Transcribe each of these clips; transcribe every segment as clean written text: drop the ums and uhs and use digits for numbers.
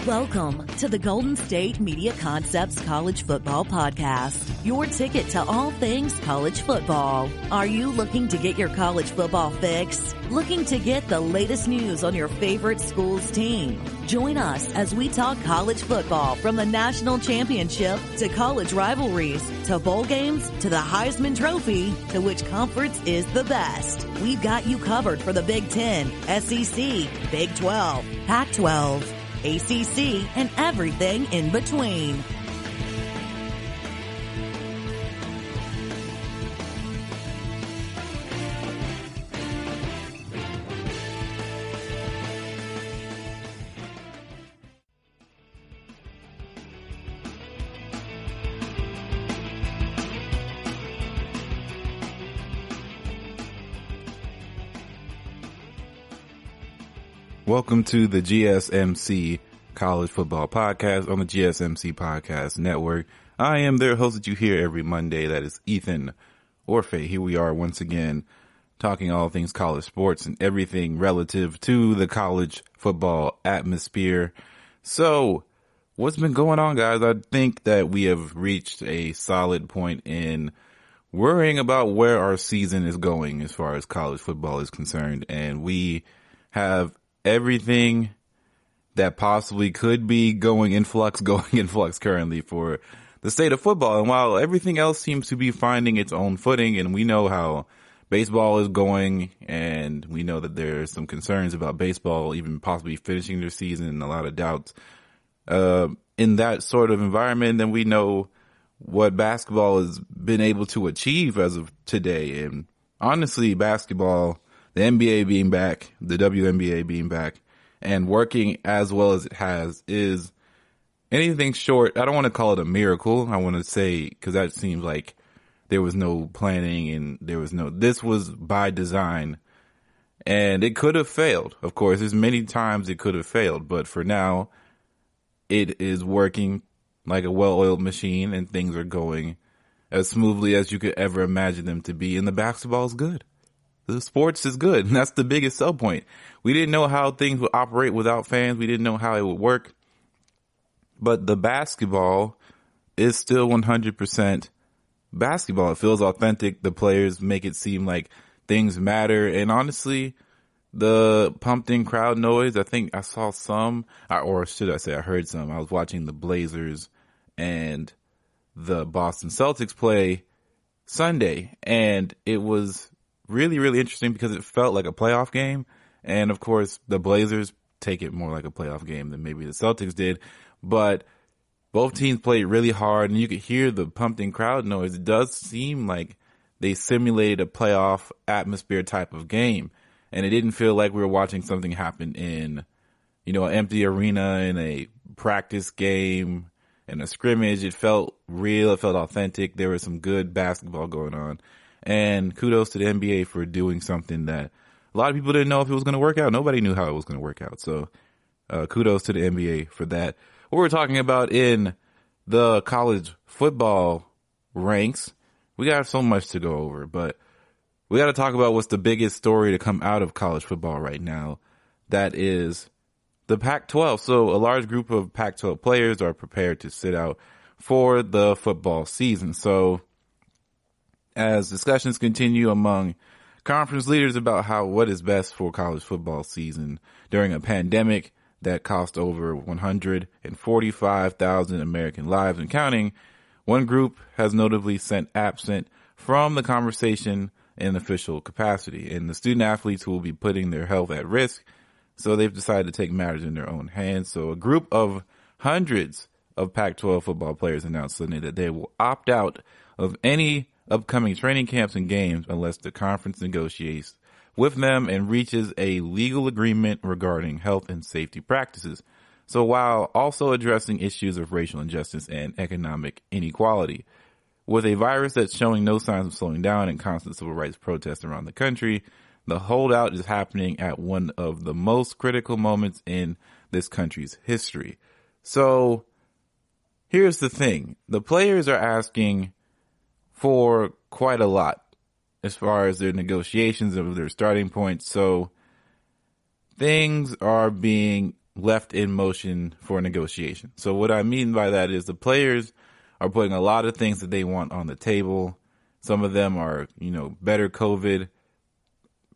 Welcome to the Golden State Media Concepts College Football Podcast, your ticket to all things college football. Are you looking to get your college football fix? Looking to get the latest news on your favorite school's team? Join us as we talk college football from the national championship to college rivalries to bowl games to the Heisman Trophy to which conference is the best. We've got you covered for the Big Ten, SEC, Big 12, Pac-12, ACC, and everything in between. Welcome to the GSMC College Football Podcast on the GSMC Podcast Network. I am their host that you hear every Monday. That is Ethan Orfe. Here we are once again talking all things college sports and everything relative to the college football atmosphere. So, what's been going on, guys? I think that we have reached a solid point in worrying about where our season is going as far as college football is concerned. And we have everything that possibly could be going in flux currently for the state of football. And while everything else seems to be finding its own footing, and we know how baseball is going, and we know that there's some concerns about baseball even possibly finishing their season and a lot of doubts in that sort of environment, then we know what basketball has been able to achieve as of today. And honestly, basketball, the NBA being back, the WNBA being back, and working as well as it has is anything short. I don't want to call it a miracle. I want to say, because that seems like there was no planning and this was by design, and it could have failed. Of course, there's many times it could have failed, but for now, it is working like a well-oiled machine and things are going as smoothly as you could ever imagine them to be, and the basketball is good. The sports is good, and that's the biggest sell point. We didn't know how things would operate without fans. We didn't know how it would work. But the basketball is still 100% basketball. It feels authentic. The players make it seem like things matter. And honestly, the pumped-in crowd noise, I think I saw some, or should I say I heard some. I was watching the Blazers and the Boston Celtics play Sunday, and it was really, really interesting because it felt like a playoff game. And of course, the Blazers take it more like a playoff game than maybe the Celtics did. But both teams played really hard, and you could hear the pumped-in crowd noise. It does seem like they simulated a playoff atmosphere type of game. And it didn't feel like we were watching something happen in, an empty arena, in a practice game, in a scrimmage. It felt real. It felt authentic. There was some good basketball going on. And kudos to the NBA for doing something that a lot of people didn't know if it was going to work out. Nobody knew how it was going to work out. So kudos to the NBA for that. What we're talking about in the college football ranks, we got so much to go over, but we got to talk about what's the biggest story to come out of college football right now. That is the Pac-12. So a large group of Pac-12 players are prepared to sit out for the football season. So as discussions continue among conference leaders about what is best for college football season during a pandemic that cost over 145,000 American lives and counting, one group has notably sent absent from the conversation in official capacity, and the student athletes who will be putting their health at risk. So they've decided to take matters in their own hands. So a group of hundreds of Pac-12 football players announced Sunday that they will opt out of any upcoming training camps and games unless the conference negotiates with them and reaches a legal agreement regarding health and safety practices. So while also addressing issues of racial injustice and economic inequality. With a virus that's showing no signs of slowing down and constant civil rights protests around the country, the holdout is happening at one of the most critical moments in this country's history. So here's the thing. The players are asking for quite a lot as far as their negotiations of their starting points. So things are being left in motion for negotiation. So what I mean by that is the players are putting a lot of things that they want on the table. Some of them are, better COVID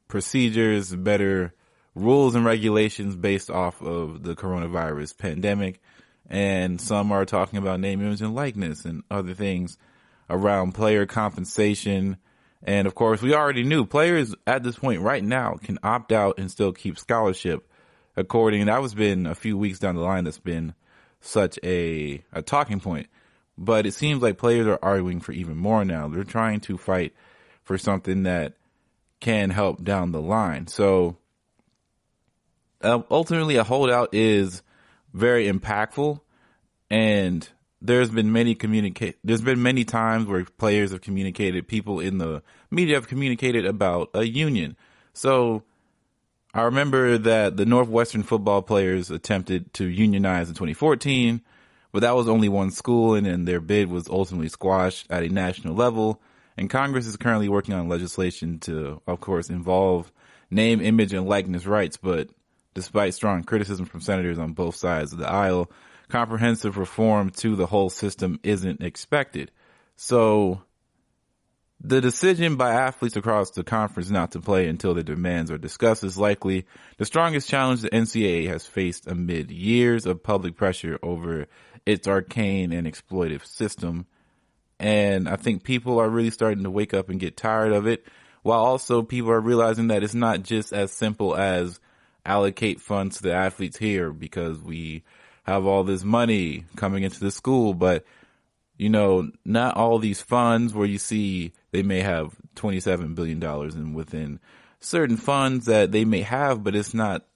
procedures, better rules and regulations based off of the coronavirus pandemic. And some are talking about name, image, and likeness and other things around player compensation. And of course, we already knew players at this point right now can opt out and still keep scholarship. That was been a few weeks down the line. That's been such a talking point. But it seems like players are arguing for even more now. They're trying to fight for something that can help down the line. So ultimately, a holdout is very impactful, and there's been many times where players have communicated, people in the media have communicated about a union. So I remember that the Northwestern football players attempted to unionize in 2014, but that was only one school, and then their bid was ultimately squashed at a national level. And Congress is currently working on legislation to, of course, involve name, image, and likeness rights. But despite strong criticism from senators on both sides of the aisle, comprehensive reform to the whole system isn't expected. So the decision by athletes across the conference not to play until their demands are discussed is likely the strongest challenge the NCAA has faced amid years of public pressure over its arcane and exploitive system. And I think people are really starting to wake up and get tired of it, while also people are realizing that it's not just as simple as allocate funds to the athletes here because we have all this money coming into the school. But, not all these funds where you see they may have $27 billion and within certain funds that they may have, but it's not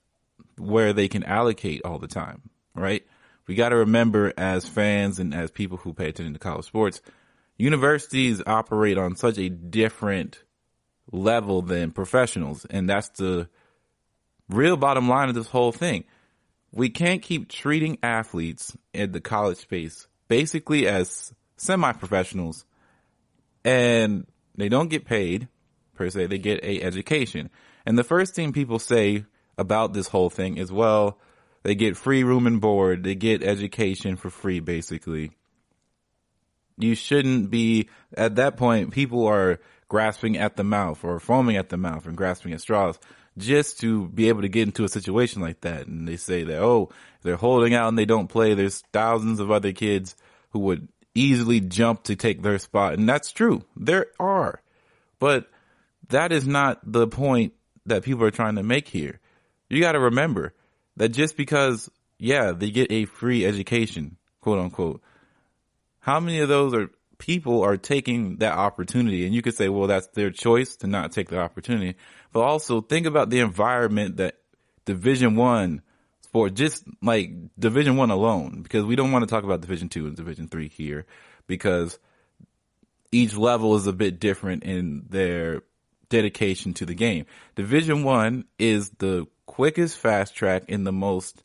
where they can allocate all the time, right? We got to remember as fans and as people who pay attention to college sports, universities operate on such a different level than professionals. And that's the real bottom line of this whole thing. We can't keep treating athletes in the college space basically as semi-professionals, and they don't get paid per se. They get a education. And the first thing people say about this whole thing is, well, they get free room and board. They get education for free, basically. You shouldn't be, at that point, people are grasping at the mouth or foaming at the mouth and grasping at straws just to be able to get into a situation like that. And they say that, if they're holding out and they don't play, there's thousands of other kids who would easily jump to take their spot. And that's true. There are. But that is not the point that people are trying to make here. You got to remember that just because, they get a free education, quote unquote, how many of those people are taking that opportunity? And you could say, well, that's their choice to not take the opportunity. But also think about the environment that Division I sport, just like Division I alone, because we don't want to talk about Division II and Division III here, because each level is a bit different in their dedication to the game. Division I is the quickest fast track and the most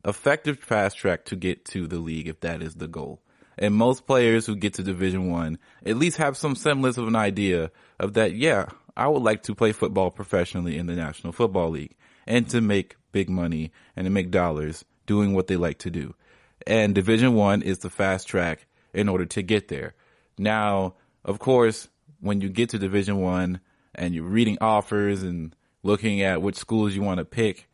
effective fast track to get to the league, if that is the goal. And most players who get to Division I at least have some semblance of an idea of that, I would like to play football professionally in the National Football League and to make big money and to make dollars doing what they like to do. And Division I is the fast track in order to get there. Now, of course, when you get to Division I and you're reading offers and looking at which schools you want to pick,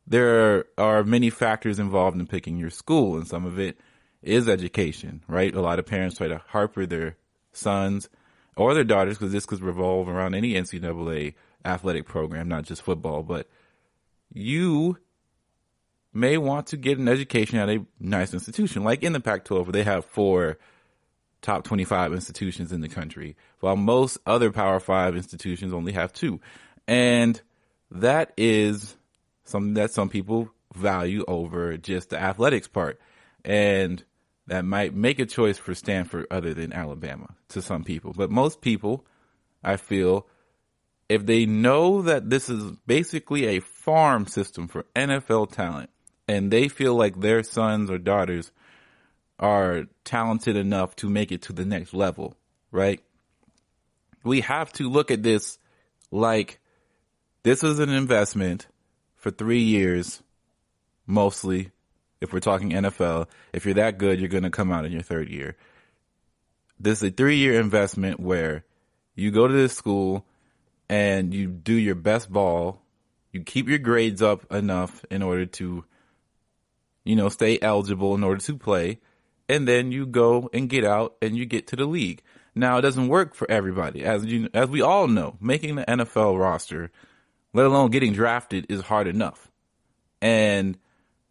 there are many factors involved in picking your school, and some of it is education, right? A lot of parents try to harper their sons or their daughters, because this could revolve around any NCAA athletic program, not just football, but you may want to get an education at a nice institution, like in the Pac-12, where they have 4 top 25 institutions in the country, while most other Power 5 institutions only have 2. And that is something that some people value over just the athletics part. And that might make a choice for Stanford other than Alabama to some people. But most people, I feel, if they know that this is basically a farm system for NFL talent, and they feel like their sons or daughters are talented enough to make it to the next level, right? We have to look at this like this is an investment for 3 years, mostly. If we're talking NFL, if you're that good, you're going to come out in your third year. This is a 3-year investment where you go to this school and you do your best ball. You keep your grades up enough in order to, stay eligible in order to play. And then you go and get out and you get to the league. Now, it doesn't work for everybody. As we all know, making the NFL roster, let alone getting drafted, is hard enough. And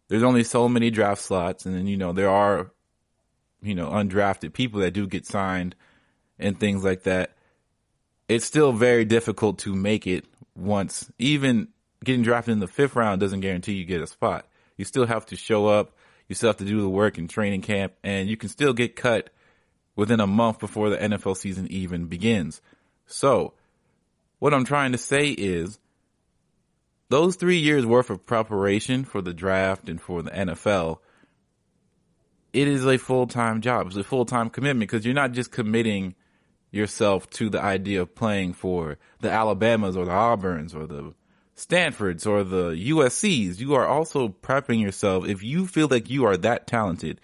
there's only so many draft slots. And then, there are, undrafted people that do get signed and things like that. It's still very difficult to make it once. Even getting drafted in the 5th round doesn't guarantee you get a spot. You still have to show up. You still have to do the work in training camp. And you can still get cut within a month before the NFL season even begins. So what I'm trying to say is those 3 years worth of preparation for the draft and for the NFL, it is a full-time job. It's a full-time commitment because you're not just committing yourself to the idea of playing for the Alabamas or the Auburns or the Stanfords or the USCs. You are also prepping yourself. If you feel like you are that talented,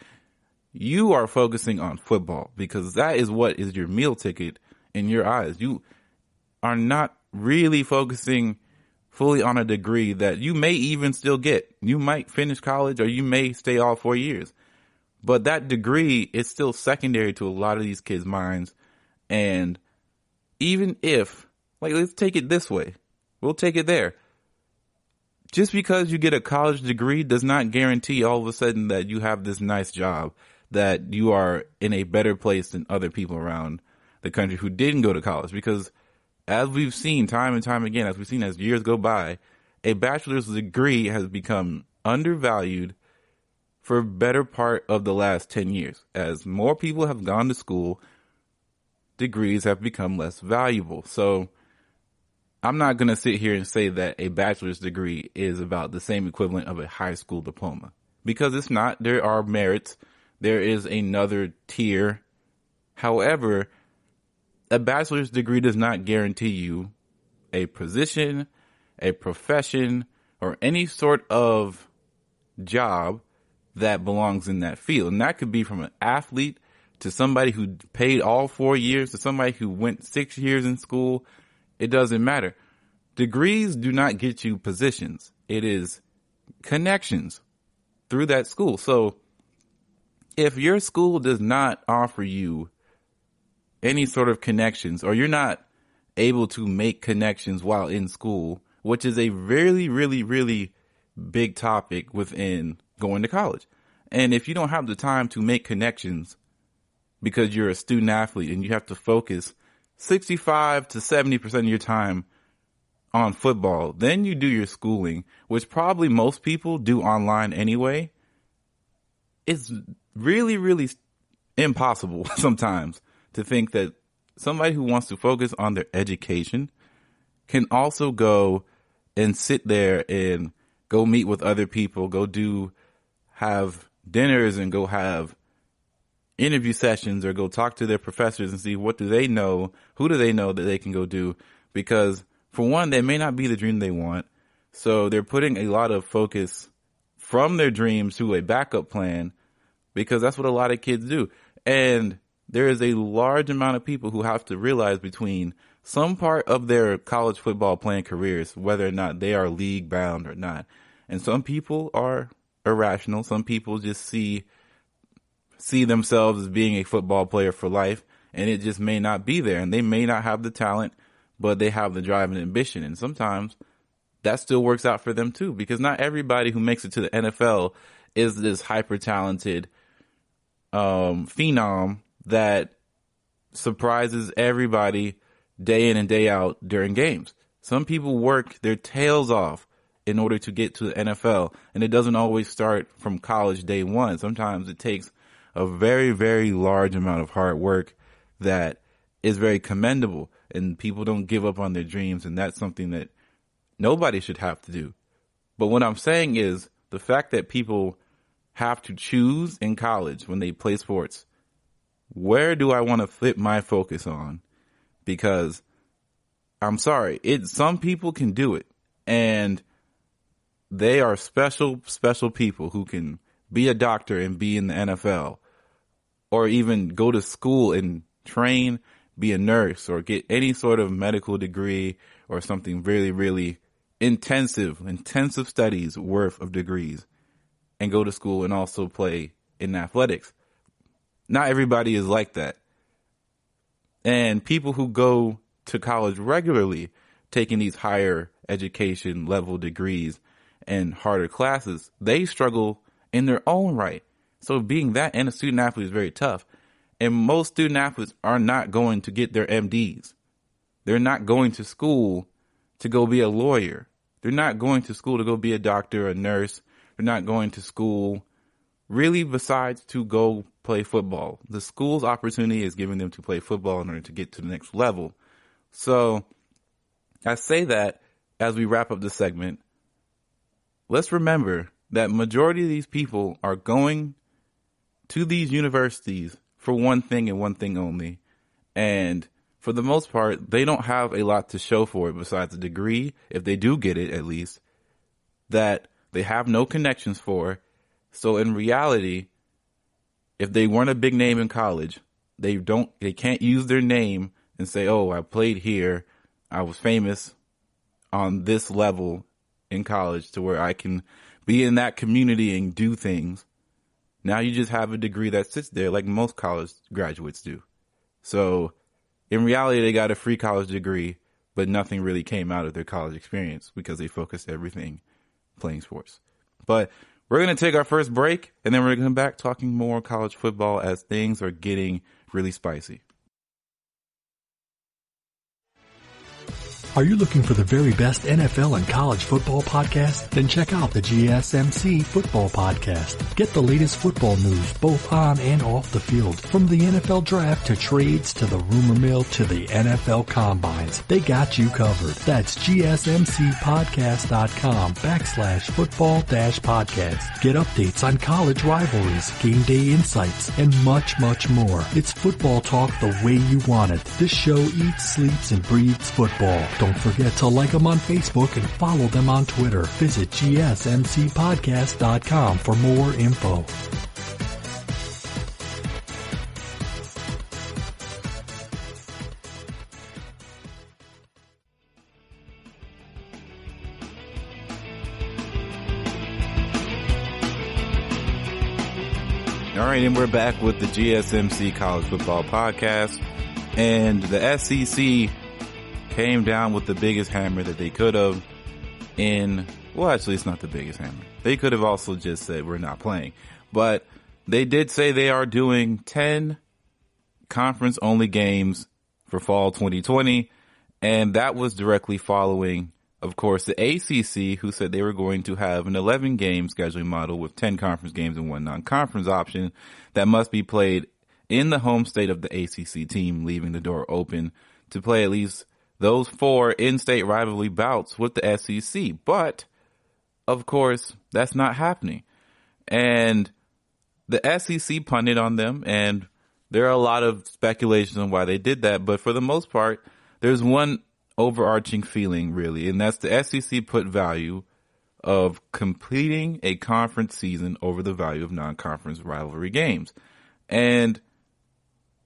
you are focusing on football because that is what is your meal ticket in your eyes. You are not really focusing fully on a degree that you may even still get. You might finish college or you may stay all 4 years. But that degree is still secondary to a lot of these kids' minds. And even if, let's take it this way. We'll take it there. Just because you get a college degree does not guarantee all of a sudden that you have this nice job, that you are in a better place than other people around the country who didn't go to college. Because as we've seen time and time again, as years go by, a bachelor's degree has become undervalued for a better part of the last 10 years. As more people have gone to school, degrees have become less valuable. So I'm not going to sit here and say that a bachelor's degree is about the same equivalent of a high school diploma, because it's not. There are merits. There is another tier. However, a bachelor's degree does not guarantee you a position, a profession, or any sort of job that belongs in that field. And that could be from an athlete to somebody who paid all 4 years to somebody who went 6 years in school. It doesn't matter. Degrees do not get you positions. It is connections through that school. So if your school does not offer you any sort of connections, or you're not able to make connections while in school, which is a really, really, really big topic within going to college. And if you don't have the time to make connections because you're a student athlete and you have to focus 65 to 70% of your time on football, then you do your schooling, which probably most people do online anyway. It's really, really impossible sometimes to think that somebody who wants to focus on their education can also go and sit there and go meet with other people, have dinners and go have interview sessions or go talk to their professors and see what do they know, who do they know that they can go do. Because for one, they may not be the dream they want. So they're putting a lot of focus from their dreams to a backup plan, because that's what a lot of kids do. And there is a large amount of people who have to realize between some part of their college football playing careers, whether or not they are league bound or not. And some people are irrational. Some people just see themselves as being a football player for life, and it just may not be there. And they may not have the talent, but they have the drive and ambition. And sometimes that still works out for them too, because not everybody who makes it to the NFL is this hyper talented phenom that surprises everybody day in and day out during games. Some people work their tails off in order to get to the NFL, and it doesn't always start from college day one. Sometimes it takes a very, very large amount of hard work that is very commendable, and people don't give up on their dreams, and that's something that nobody should have to do. But what I'm saying is the fact that people have to choose in college when they play sports, where do I want to flip my focus on? Because I'm sorry, some people can do it, and they are special people who can be a doctor and be in the NFL, or even go to school and train, be a nurse, or get any sort of medical degree or something really, really intensive studies worth of degrees, and go to school and also play in athletics. Not everybody is like that. And people who go to college regularly, taking these higher education level degrees and harder classes, they struggle in their own right. So being that and a student athlete is very tough. And most student athletes are not going to get their MDs. They're not going to school to go be a lawyer. They're not going to school to go be a doctor, a nurse. They're not going to school really besides to go play football. The school's opportunity is giving them to play football in order to get to the next level. So I say that as we wrap up this segment, let's remember that majority of these people are going to these universities for one thing and one thing only. And for the most part, they don't have a lot to show for it besides a degree, if they do get it at least, that they have no connections for. So in reality, if they weren't a big name in college, they can't use their name and say, oh, I played here, I was famous on this level in college to where I can be in that community and do things. Now you just have a degree that sits there like most college graduates do. So in reality, they got a free college degree, but nothing really came out of their college experience because they focused everything playing sports. But we're going to take our first break, and then we're going to come back talking more college football as things are getting really spicy. Are you looking for the very best NFL and college football podcast? Then check out the GSMC Football Podcast. Get the latest football news both on and off the field. From the NFL Draft to trades to the rumor mill to the NFL Combines. They got you covered. That's GSMCpodcast.com/football-podcast. Get updates on college rivalries, game day insights, and much, much more. It's football talk the way you want it. This show eats, sleeps, and breathes football. Don't forget to like them on Facebook and follow them on Twitter. Visit GSMCpodcast.com for more info. All right, and we're back with the GSMC College Football Podcast. And the SEC came down with the biggest hammer that they could have well, actually, it's not the biggest hammer. They could have also just said, we're not playing. But they did say they are doing 10 conference-only games for fall 2020. And that was directly following, of course, the ACC, who said they were going to have an 11-game scheduling model with 10 conference games and one non-conference option that must be played in the home state of the ACC team, leaving the door open to play at least those 4 in-state rivalry bouts with the SEC. But, of course, that's not happening. And the SEC punted on them, and there are a lot of speculations on why they did that. But for the most part, there's one overarching feeling, really, and that's the SEC put value of completing a conference season over the value of non-conference rivalry games. And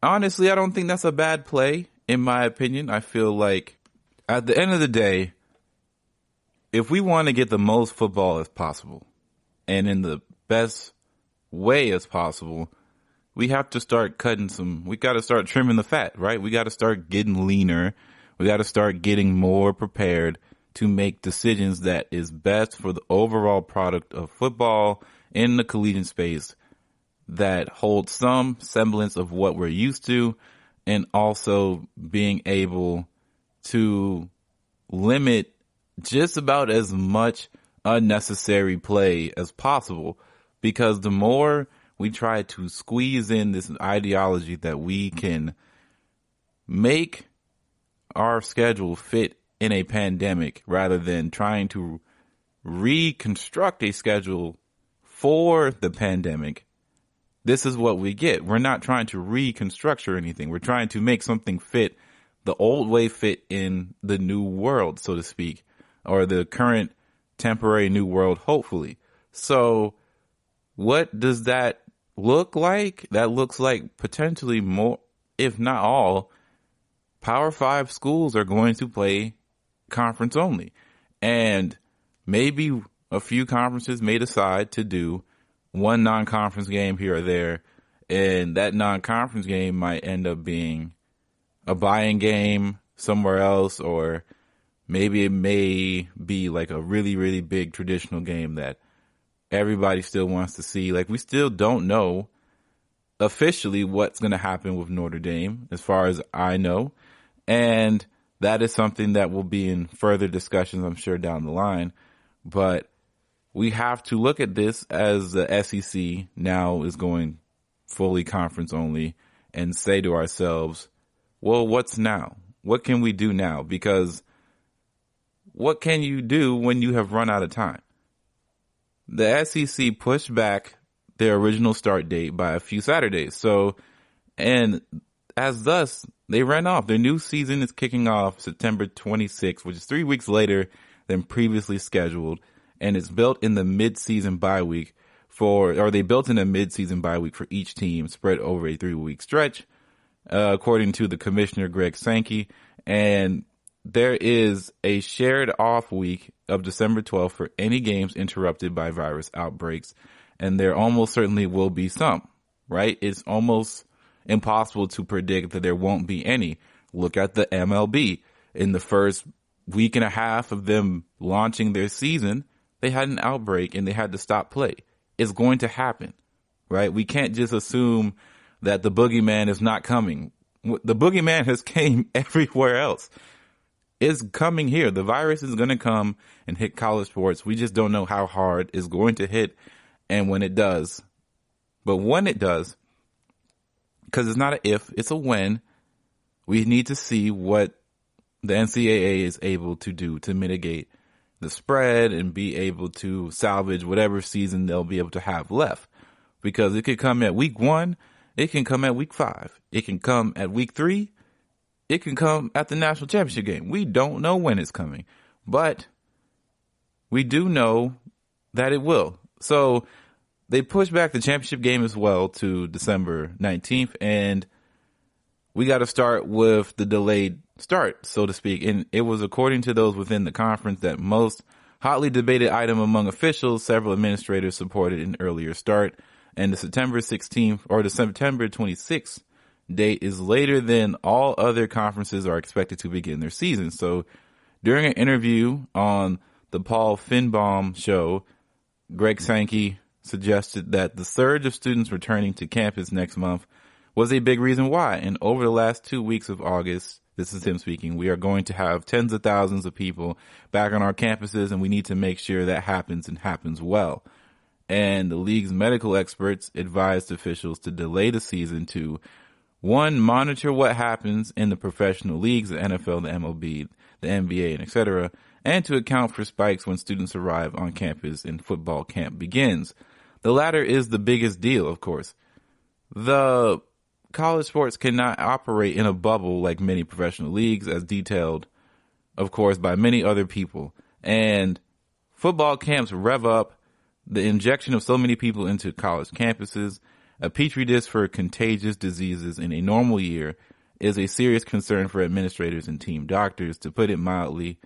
honestly, I don't think that's a bad play. In my opinion, I feel like at the end of the day, if we want to get the most football as possible and in the best way as possible, we have to start we got to start trimming the fat, right? We got to start getting leaner. We got to start getting more prepared to make decisions that is best for the overall product of football in the collegiate space that holds some semblance of what we're used to, and also being able to limit just about as much unnecessary play as possible. Because the more we try to squeeze in this ideology that we can make our schedule fit in a pandemic rather than trying to reconstruct a schedule for the pandemic, this is what we get. We're not trying to reconstruct or anything. We're trying to make something fit, the old way fit in the new world, so to speak, or the current temporary new world, hopefully. So what does that look like? That looks like potentially more, if not all, Power 5 schools are going to play conference only. And maybe a few conferences may decide to do one non-conference game here or there. And that non-conference game might end up being a buy-in game somewhere else, or maybe it may be like a really, really big traditional game that everybody still wants to see. Like, we still don't know officially what's going to happen with Notre Dame, as far as I know. And that is something that will be in further discussions, I'm sure, down the line. But we have to look at this as the SEC now is going fully conference only and say to ourselves, well, what's now? What can we do now? Because what can you do when you have run out of time? The SEC pushed back their original start date by a few Saturdays. So, and as thus, they ran off. Their new season is kicking off September 26th, which is 3 weeks later than previously scheduled. And it's built in the mid-season bye week they built in a mid-season bye week for each team spread over a 3-week stretch, according to the commissioner, Greg Sankey. And there is a shared off week of December 12th for any games interrupted by virus outbreaks. And there almost certainly will be some, right? It's almost impossible to predict that there won't be any. Look at the MLB. In the first week and a half of them launching their season, they had an outbreak and they had to stop play. It's going to happen, right? We can't just assume that the boogeyman is not coming. The boogeyman has came everywhere else. It's coming here. The virus is going to come and hit college sports. We just don't know how hard it's going to hit and when it does. But when it does, because it's not an if, it's a when, we need to see what the NCAA is able to do to mitigate the spread and be able to salvage whatever season they'll be able to have left. Because it could come at week 1, it can come at week 5, it can come at week 3, it can come at the national championship game. We don't know when it's coming, but we do know that it will. So they pushed back the championship game as well to December 19th, and we got to start with the delayed start, so to speak. And it was according to those within the conference that most hotly debated item among officials. Several administrators supported an earlier start, and the September 16th or the September 26th date is later than all other conferences are expected to begin their season. So during an interview on the Paul Finebaum show, Greg Sankey suggested that the surge of students returning to campus next month was a big reason why. And over the last 2 weeks of August, this is him speaking, we are going to have tens of thousands of people back on our campuses, and we need to make sure that happens and happens well. And the league's medical experts advised officials to delay the season to, 1, monitor what happens in the professional leagues, the NFL, the MLB, the NBA, and etc., and to account for spikes when students arrive on campus and football camp begins. The latter is the biggest deal, of course. The college sports cannot operate in a bubble like many professional leagues, as detailed, of course, by many other people. And football camps rev up the injection of so many people into college campuses. A petri dish for contagious diseases in a normal year is a serious concern for administrators and team doctors. To put it mildly,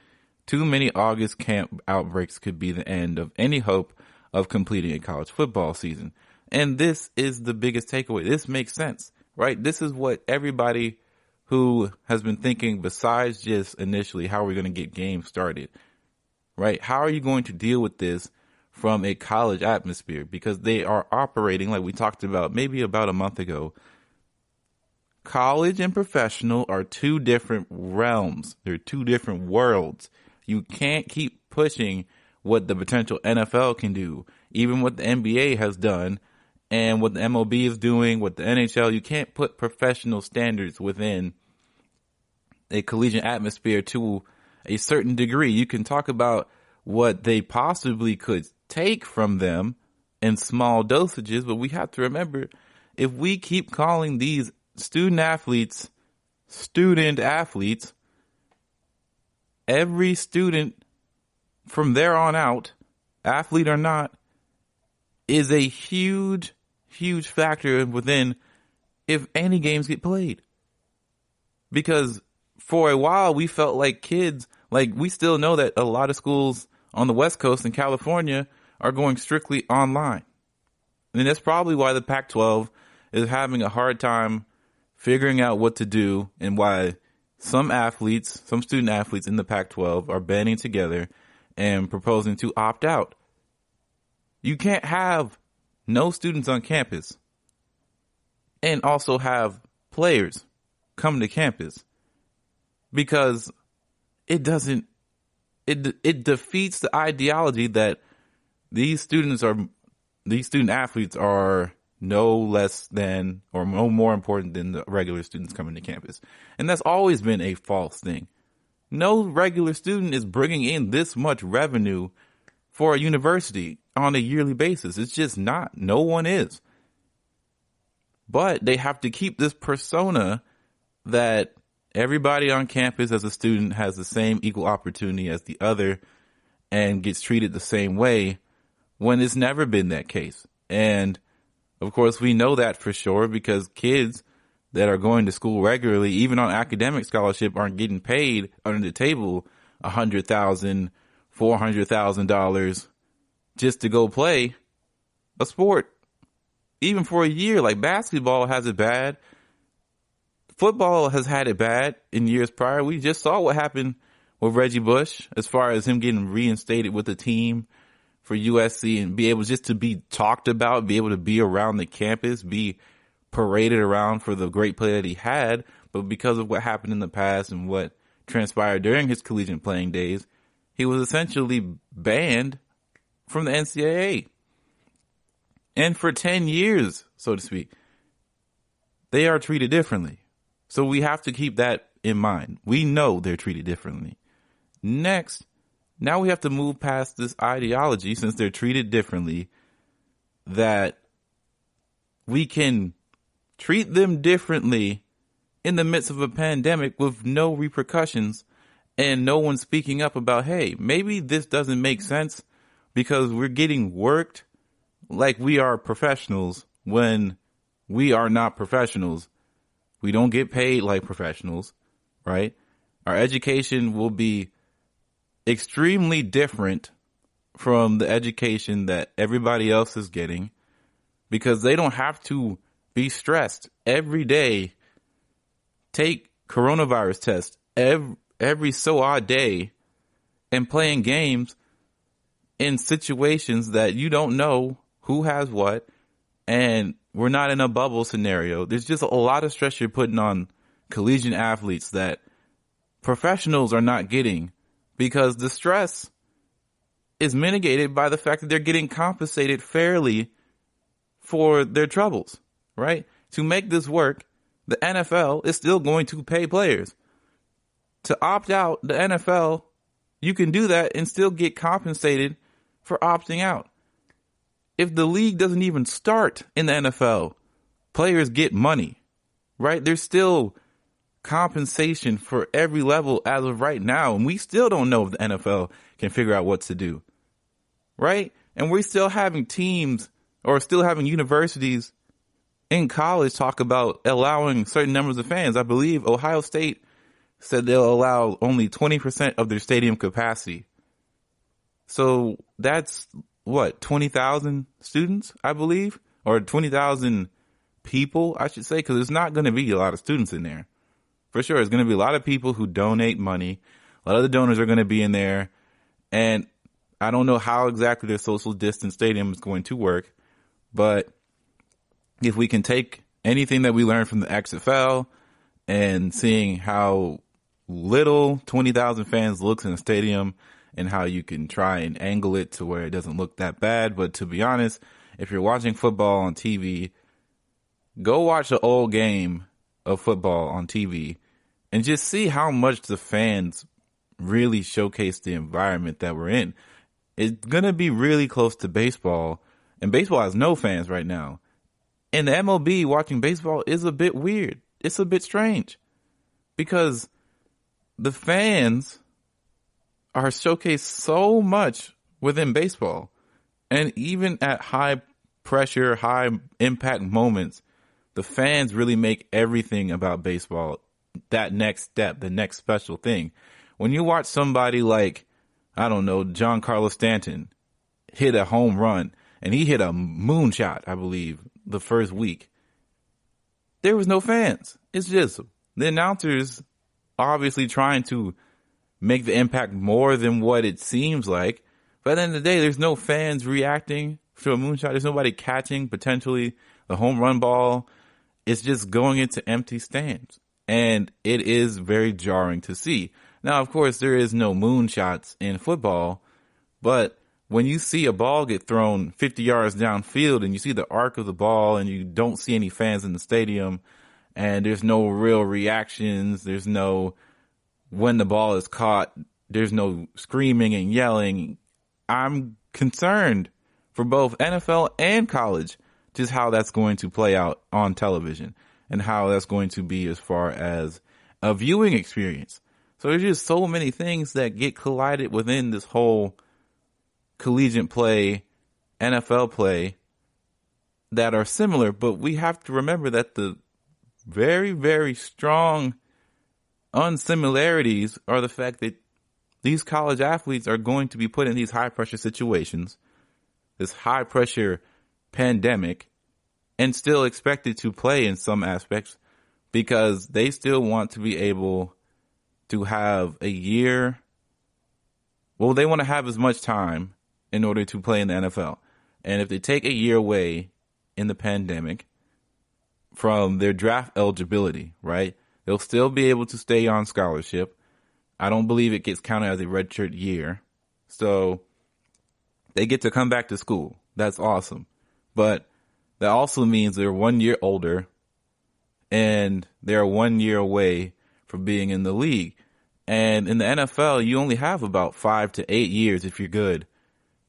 too many August camp outbreaks could be the end of any hope of completing a college football season. And this is the biggest takeaway. This makes sense, right? This is what everybody who has been thinking, besides just initially, how are we going to get games started, right? How are you going to deal with this from a college atmosphere? Because they are operating, like we talked about maybe about a month ago. College and professional are two different realms. They're two different worlds. You can't keep pushing what the potential NFL can do, even what the NBA has done and what the MLB is doing, what the NHL. You can't put professional standards within a collegiate atmosphere to a certain degree. You can talk about what they possibly could take from them in small dosages, but we have to remember, if we keep calling these student athletes, every student from there on out, athlete or not, is a huge, huge factor within if any games get played. Because for a while, we felt like kids, like we still know that a lot of schools on the West Coast in California are going strictly online. And that's probably why the Pac-12 is having a hard time figuring out what to do, and why some student athletes in the Pac-12 are banding together and proposing to opt out. You can't have no students on campus and also have players come to campus, because it defeats the ideology that these student athletes are no less than or no more important than the regular students coming to campus. And that's always been a false thing. No regular student is bringing in this much revenue for a university on a yearly basis. It's just not. No one is. But they have to keep this persona that everybody on campus as a student has the same equal opportunity as the other and gets treated the same way, when it's never been that case. And of course, we know that for sure, because kids that are going to school regularly, even on academic scholarship, aren't getting paid under the table $100,000, $400,000 just to go play a sport. Even for a year, like basketball has it bad. Football has had it bad in years prior. We just saw what happened with Reggie Bush as far as him getting reinstated with the team for USC and be able just to be talked about, be able to be around the campus, be paraded around for the great play that he had. But because of what happened in the past and what transpired during his collegiate playing days, he was essentially banned from the NCAA. And for 10 years, so to speak, they are treated differently. So we have to keep that in mind. We know they're treated differently. Next, now we have to move past this ideology, since they're treated differently, that we can treat them differently in the midst of a pandemic with no repercussions and no one speaking up about, hey, maybe this doesn't make sense because we're getting worked like we are professionals when we are not professionals. We don't get paid like professionals, right? Our education will be extremely different from the education that everybody else is getting, because they don't have to be stressed every day, take coronavirus tests every so odd day, and playing games in situations that you don't know who has what, and we're not in a bubble scenario. There's just a lot of stress you're putting on collegiate athletes that professionals are not getting, because the stress is mitigated by the fact that they're getting compensated fairly for their troubles, right? To make this work, the NFL is still going to pay players. To opt out, the NFL, you can do that and still get compensated for opting out. If the league doesn't even start in the NFL, players get money, right? There's still compensation for every level as of right now, and we still don't know if the NFL can figure out what to do, right? And we're still having teams or still having universities in college talk about allowing certain numbers of fans. I believe Ohio State said they'll allow only 20% of their stadium capacity. So that's what, 20,000 students, I believe, or 20,000 people, I should say, because there's not going to be a lot of students in there. For sure, there's going to be a lot of people who donate money. A lot of the donors are going to be in there. And I don't know how exactly their social distance stadium is going to work. But if we can take anything that we learned from the XFL and seeing how little 20,000 fans looks in a stadium and how you can try and angle it to where it doesn't look that bad. But to be honest, if you're watching football on TV, go watch an old game of football on TV and just see how much the fans really showcase the environment that we're in. It's going to be really close to baseball, and baseball has no fans right now. And the MLB watching baseball is a bit weird. It's a bit strange because the fans are showcased so much within baseball. And even at high pressure, high impact moments, the fans really make everything about baseball that next step, the next special thing. When you watch somebody like, I don't know, Giancarlo Stanton hit a home run, and he hit a moonshot, I believe, the first week, there was no fans. It's just the announcers obviously trying to make the impact more than what it seems like. But at the end of the day, there's no fans reacting to a moonshot. There's nobody catching potentially the home run ball. It's just going into empty stands. And it is very jarring to see. Now, of course, there is no moonshots in football, but when you see a ball get thrown 50 yards downfield and you see the arc of the ball and you don't see any fans in the stadium and there's no real reactions, there's no, when the ball is caught, there's no screaming and yelling, I'm concerned for both NFL and college just how that's going to play out on television and how that's going to be as far as a viewing experience. So there's just so many things that get collided within this whole collegiate play, NFL play that are similar, but we have to remember that the very, very strong unsimilarities are the fact that these college athletes are going to be put in these high pressure situations, this high pressure pandemic, and still expected to play in some aspects because they still want to be able to have a year. Well, they want to have as much time in order to play in the NFL. And if they take a year away in the pandemic from their draft eligibility, right, they'll still be able to stay on scholarship. I don't believe it gets counted as a redshirt year. So they get to come back to school. That's awesome. But that also means they're 1 year older and they're 1 year away from being in the league. And in the NFL, you only have about 5 to 8 years, if you're good,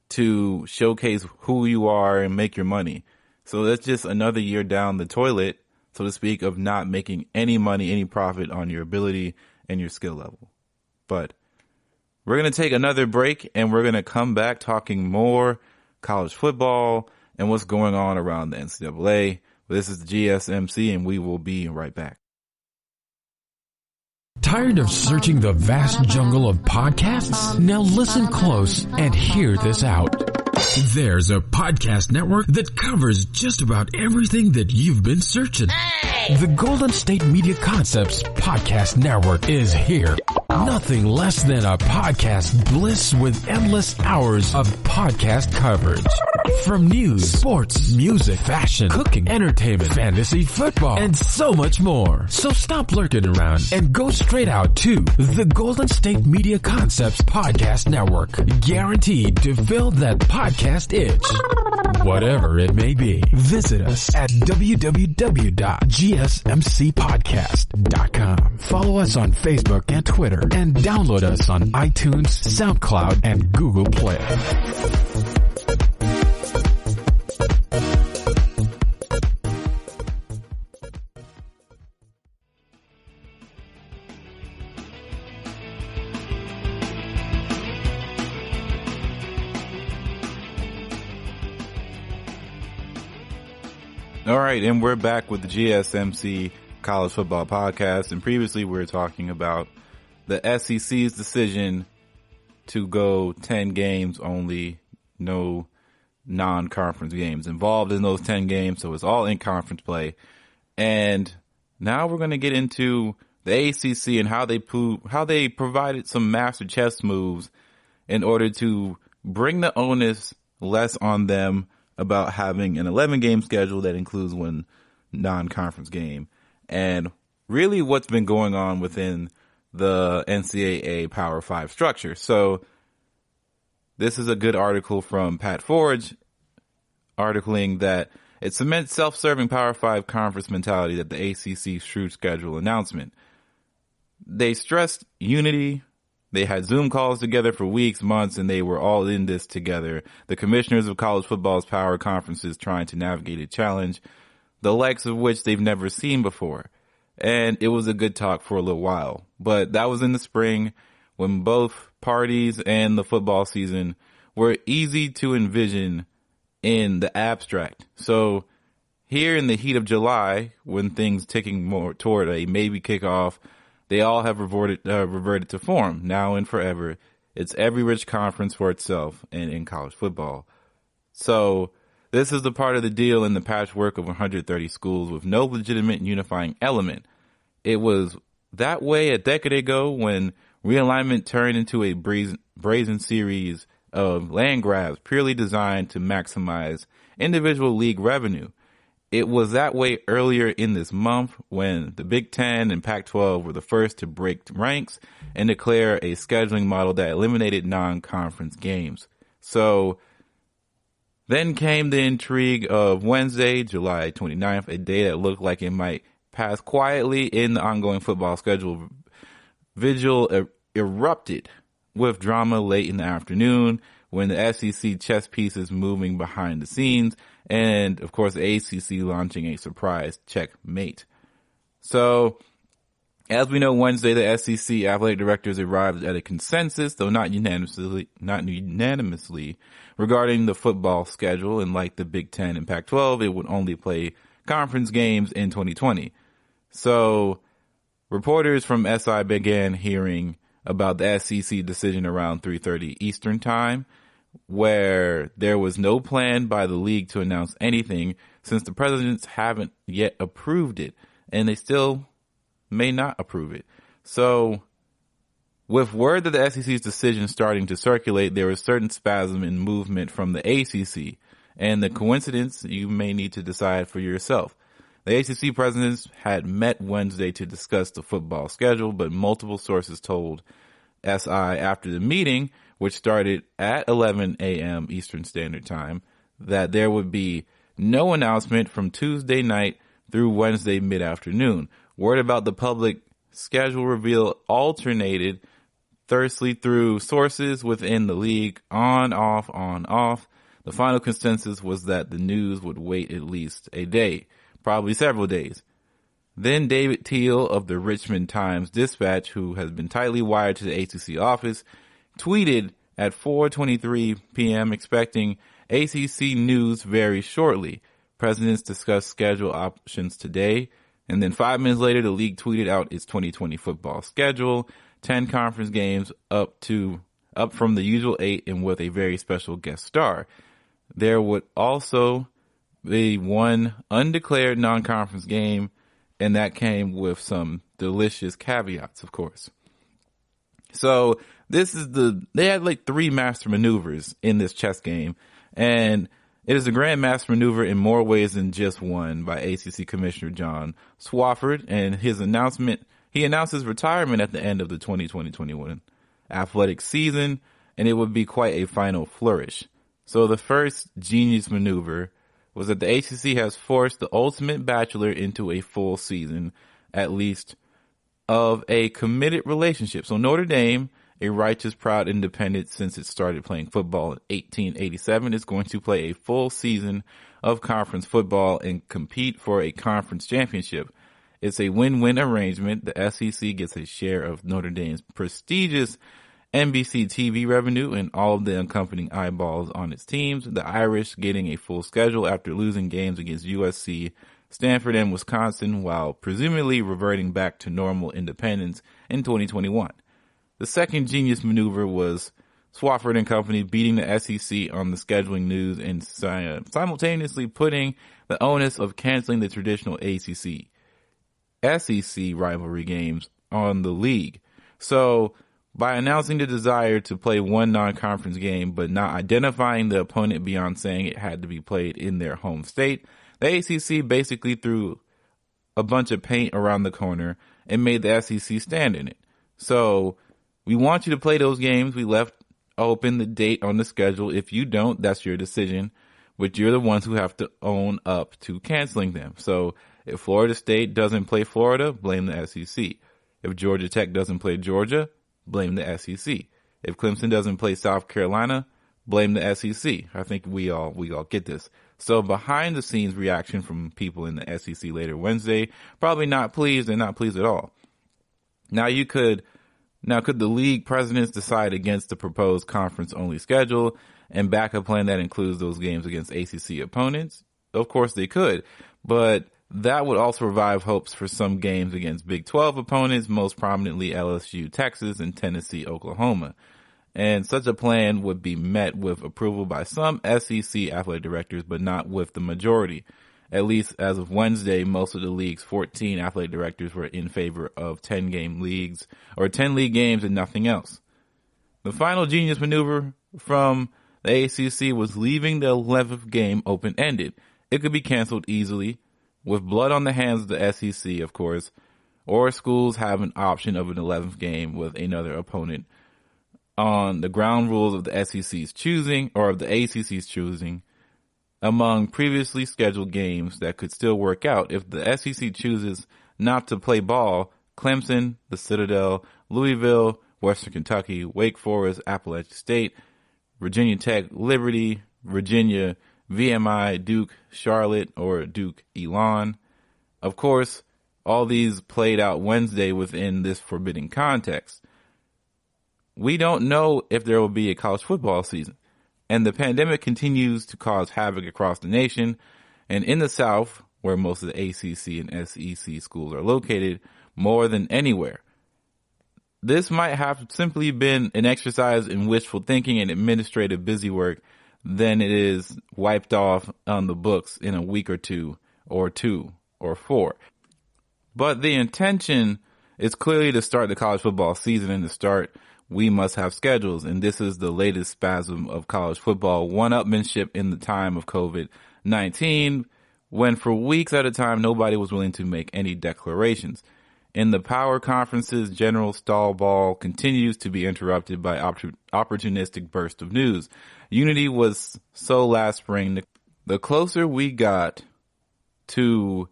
to showcase who you are and make your money. So that's just another year down the toilet, so to speak, of not making any money, any profit on your ability and your skill level. But we're going to take another break and we're going to come back talking more college football and what's going on around the NCAA. This is the GSMC and we will be right back. Tired of searching the vast jungle of podcasts? Now listen close and hear this out. There's a podcast network that covers just about everything that you've been searching. Hey! The Golden State Media Concepts Podcast Network is here. Nothing less than a podcast bliss with endless hours of podcast coverage. From news, sports, music, fashion, cooking, entertainment, fantasy, football, and so much more. So stop lurking around and go straight out to the Golden State Media Concepts Podcast Network. Guaranteed to fill that podcast itch. Whatever it may be. Visit us at www.gsmcpodcast.com. Follow us on Facebook and Twitter and download us on iTunes, SoundCloud, and Google Play. All right, and we're back with the GSMC College Football Podcast. And previously we were talking about the SEC's decision to go 10 games only, no non-conference games involved in those 10 games. So it's all in conference play. And now we're going to get into the ACC and how they provided some master chess moves in order to bring the onus less on them about having an 11-game schedule that includes one non-conference game. And really what's been going on within the NCAA Power 5 structure. So this is a good article from Pat Forge, articling that it cements self-serving Power 5 conference mentality that the ACC shrewd schedule announcement. They stressed unity. They had Zoom calls together for weeks, months, and they were all in this together. The commissioners of college football's power conferences trying to navigate a challenge, the likes of which they've never seen before. And it was a good talk for a little while. But that was in the spring when both parties, and the football season were easy to envision in the abstract. So here in the heat of July, when things ticking more toward a maybe kickoff, they all have reverted to form now and forever. It's every rich conference for itself and in college football. So this is the part of the deal in the patchwork of 130 schools with no legitimate unifying element. It was that way a decade ago when realignment turned into a brazen series of land grabs purely designed to maximize individual league revenue. It was that way earlier in this month when the Big Ten and Pac-12 were the first to break ranks and declare a scheduling model that eliminated non-conference games. So then came the intrigue of Wednesday, July 29th, a day that looked like it might pass quietly in the ongoing football schedule. Vigil erupted with drama late in the afternoon when the SEC chess pieces moving behind the scenes and, of course, the ACC launching a surprise checkmate. So, as we know, Wednesday, the SEC athletic directors arrived at a consensus, though not unanimously, regarding the football schedule. And like the Big Ten and Pac-12, it would only play conference games in 2020. So, reporters from SI began hearing about the SEC decision around 3:30 Eastern time, where there was no plan by the league to announce anything since the presidents haven't yet approved it, and they still may not approve it. So with word that the SEC's decision starting to circulate, there was certain spasm in movement from the ACC, and the coincidence you may need to decide for yourself. The ACC presidents had met Wednesday to discuss the football schedule, but multiple sources told SI after the meeting, which started at 11 a.m. Eastern Standard Time, that there would be no announcement from Tuesday night through Wednesday mid-afternoon. Word about the public schedule reveal alternated thirstily through sources within the league, on, off. The final consensus was that the news would wait at least a day, probably several days. Then David Teal of the Richmond Times-Dispatch, who has been tightly wired to the ACC office, tweeted at 4:23 p.m. expecting ACC news very shortly. Presidents discussed schedule options today. And then 5 minutes later, the league tweeted out its 2020 football schedule, 10 conference games up from the usual 8 and with a very special guest star. There would also be one undeclared non-conference game, and that came with some delicious caveats, of course. So they had like 3 master maneuvers in this chess game, and it is a grand master maneuver in more ways than just one by ACC Commissioner John Swofford, and he announced his retirement at the end of the 2020-21 athletic season, and it would be quite a final flourish. So the first genius maneuver was that the ACC has forced the ultimate bachelor into a full season, at least, of a committed relationship. So Notre Dame, a righteous, proud independent since it started playing football in 1887, is going to play a full season of conference football and compete for a conference championship. It's a win-win arrangement. The SEC gets a share of Notre Dame's prestigious NBC TV revenue and all of the accompanying eyeballs on its teams. The Irish getting a full schedule after losing games against USC, Stanford, and Wisconsin, while presumably reverting back to normal independence in 2021. The second genius maneuver was Swofford and company beating the SEC on the scheduling news and simultaneously putting the onus of canceling the traditional ACC SEC rivalry games on the league. So by announcing the desire to play one non-conference game but not identifying the opponent beyond saying it had to be played in their home state, the ACC basically threw a bunch of paint around the corner and made the SEC stand in it. So we want you to play those games. We left open the date on the schedule. If you don't, that's your decision, but you're the ones who have to own up to canceling them. So if Florida State doesn't play Florida, blame the SEC. If Georgia Tech doesn't play Georgia, blame the SEC. If Clemson doesn't play South Carolina, blame the SEC. I think we all get this. So behind the scenes reaction from people in the SEC later Wednesday, probably not pleased and not pleased at all. Now you could Now, could the league presidents decide against the proposed conference-only schedule and back a plan that includes those games against ACC opponents? Of course they could, but that would also revive hopes for some games against Big 12 opponents, most prominently LSU, Texas, and Tennessee, Oklahoma. And such a plan would be met with approval by some SEC athletic directors, but not with the majority. At least as of Wednesday, most of the league's 14 athletic directors were in favor of 10-game leagues, or 10 league games and nothing else. The final genius maneuver from the ACC was leaving the 11th game open-ended. It could be canceled easily, with blood on the hands of the SEC, of course, or schools have an option of an 11th game with another opponent on the ground rules of the SEC's choosing, or of the ACC's choosing, among previously scheduled games that could still work out. If the SEC chooses not to play ball, Clemson, the Citadel, Louisville, Western Kentucky, Wake Forest, Appalachian State, Virginia Tech, Liberty, Virginia, VMI, Duke, Charlotte, or Duke Elon. Of course, all these played out Wednesday within this forbidden context. We don't know if there will be a college football season, and the pandemic continues to cause havoc across the nation, and in the South, where most of the ACC and SEC schools are located, more than anywhere. This might have simply been an exercise in wishful thinking and administrative busywork than it is wiped off on the books in a week or two or four. But the intention is clearly to start the college football season, and to start, we must have schedules. And this is the latest spasm of college football one-upmanship in the time of COVID-19, when for weeks at a time, nobody was willing to make any declarations. In the power conferences, general stall ball continues to be interrupted by opportunistic bursts of news. Unity was so last spring. The closer we got to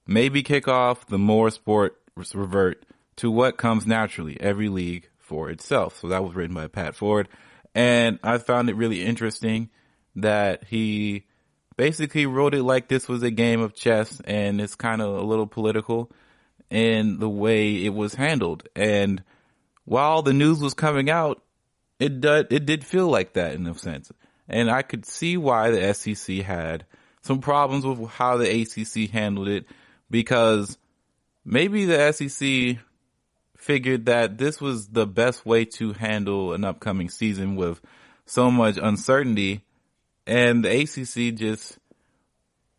maybe kickoff, the more sport revert to what comes naturally, every league for itself. So that was written by Pat Ford. And I found it really interesting that he basically wrote it like this was a game of chess, and it's kind of a little political in the way it was handled. And while the news was coming out, it did feel like that in a sense. And I could see why the SEC had some problems with how the ACC handled it, because maybe the SEC figured that this was the best way to handle an upcoming season with so much uncertainty, and the ACC just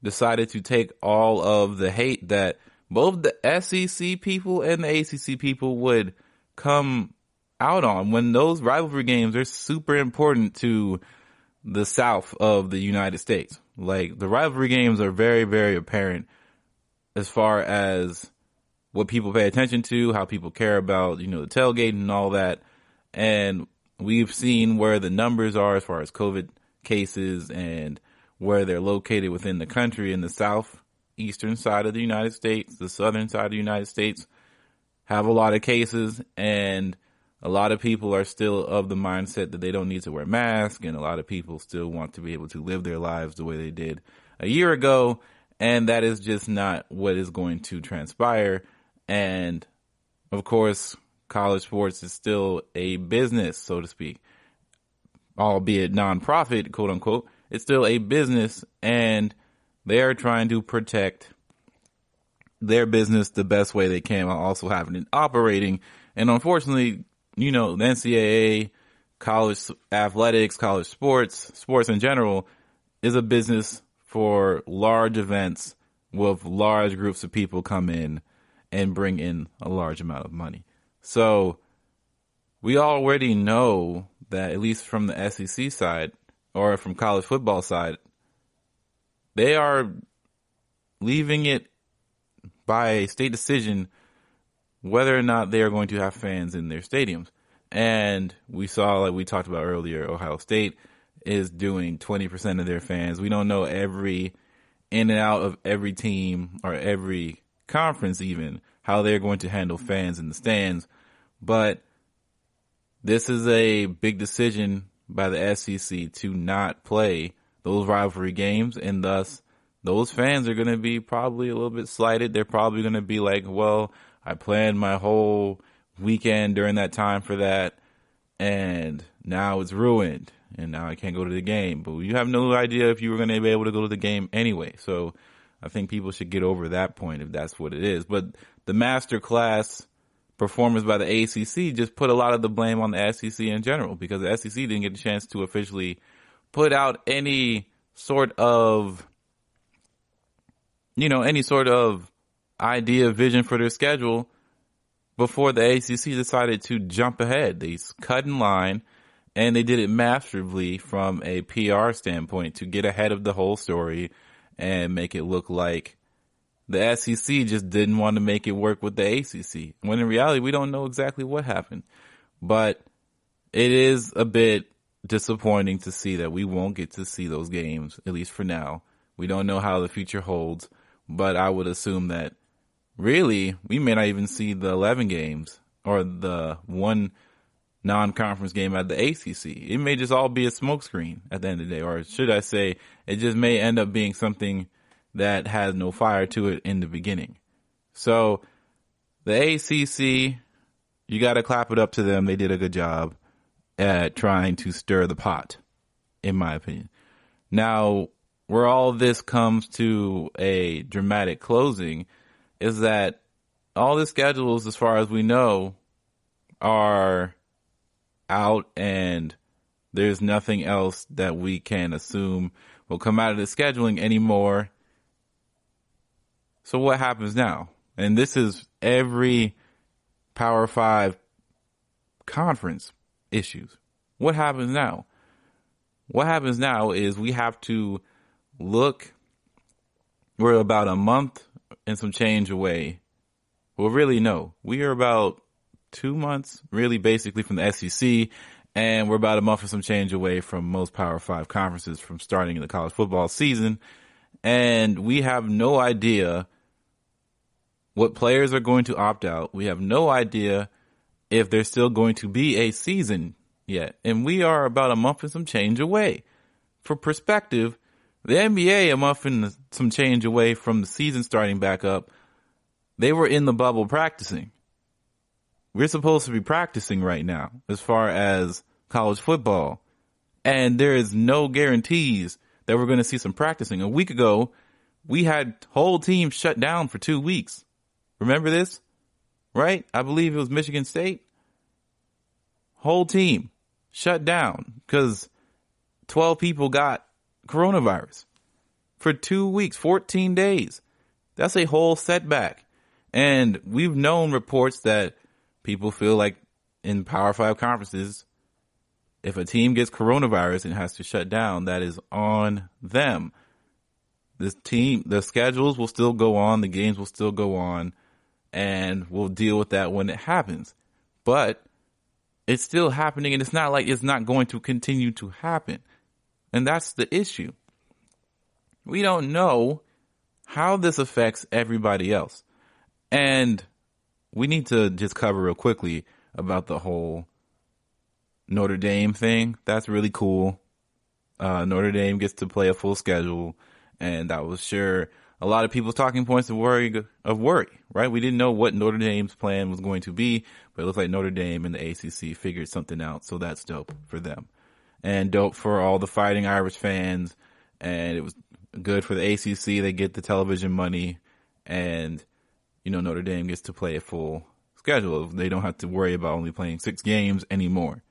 decided to take all of the hate that both the SEC people and the ACC people would come out on, when those rivalry games are super important to the South of the United States. Like, the rivalry games are very, very apparent as far as what people pay attention to, how people care about, the tailgate and all that. And we've seen where the numbers are as far as COVID cases and where they're located within the country. In the southeastern side of the United States, the southern side of the United States have a lot of cases, and a lot of people are still of the mindset that they don't need to wear masks, and a lot of people still want to be able to live their lives the way they did a year ago, and that is just not what is going to transpire. And of course, college sports is still a business, so to speak, albeit nonprofit, quote unquote. It's still a business, and they are trying to protect their business the best way they can while also having it operating. And unfortunately, the NCAA, college athletics, college sports in general, is a business for large events with large groups of people come in and bring in a large amount of money. So we already know that, at least from the SEC side or from college football side, they are leaving it by a state decision whether or not they are going to have fans in their stadiums. And we saw, like we talked about earlier, Ohio State is doing 20% of their fans. We don't know every in and out of every team or every conference even how they're going to handle fans in the stands. But this is a big decision by the SEC to not play those rivalry games, and thus those fans are going to be probably a little bit slighted. They're probably going to be like, well, I planned my whole weekend during that time for that, and now it's ruined, and now I can't go to the game. But you have no idea if you were going to be able to go to the game anyway. So I think people should get over that point if that's what it is. But the masterclass performance by the ACC just put a lot of the blame on the SEC in general, because the SEC didn't get a chance to officially put out any sort of, idea, vision for their schedule before the ACC decided to jump ahead. They cut in line, and they did it masterfully from a PR standpoint to get ahead of the whole story and make it look like the SEC just didn't want to make it work with the ACC, when in reality, we don't know exactly what happened. But it is a bit disappointing to see that we won't get to see those games, at least for now. We don't know how the future holds, but I would assume that really we may not even see the 11 games or the one non-conference game at the ACC. It may just all be a smokescreen at the end of the day, or should I say, it just may end up being something that has no fire to it in the beginning. So the ACC, you got to clap it up to them. They did a good job at trying to stir the pot, in my opinion. Now, where all this comes to a dramatic closing is that all the schedules, as far as we know, are out, and there's nothing else that we can assume will come out of the scheduling anymore. So what happens now? And this is every Power 5 conference issues. What happens now? What happens now is we have to look. We're about a month and some change away. Well, really, no. We are about 2 months, really, basically, from the SEC, and we're about a month and some change away from most Power 5 conferences from starting the college football season. And we have no idea what players are going to opt out. We have no idea if there's still going to be a season yet. And we are about a month and some change away. For perspective, the NBA, a month and some change away from the season starting back up, they were in the bubble practicing. We're supposed to be practicing right now as far as college football. And there is no guarantees that we're going to see some practicing. A week ago, we had whole teams shut down for 2 weeks. Remember this? Right? I believe it was Michigan State. Whole team shut down because 12 people got coronavirus for 2 weeks, 14 days. That's a whole setback. And we've known reports that people feel like in Power 5 conferences, if a team gets coronavirus and has to shut down, that is on them. This team, the schedules will still go on, the games will still go on, and we'll deal with that when it happens. But it's still happening, and it's not like it's not going to continue to happen. And that's the issue. We don't know how this affects everybody else. And we need to just cover real quickly about the whole Notre Dame thing. That's really cool. Notre Dame gets to play a full schedule, and that was sure a lot of people's talking points of worry, right? We didn't know what Notre Dame's plan was going to be, but it looks like Notre Dame and the ACC figured something out, so that's dope for them. And dope for all the Fighting Irish fans, and it was good for the ACC. They get the television money, and, Notre Dame gets to play a full schedule. They don't have to worry about only playing 6 games anymore.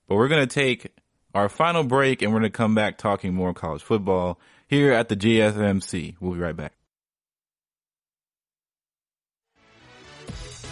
But we're going to take our final break, and we're going to come back talking more college football here at the GSMC. We'll be right back.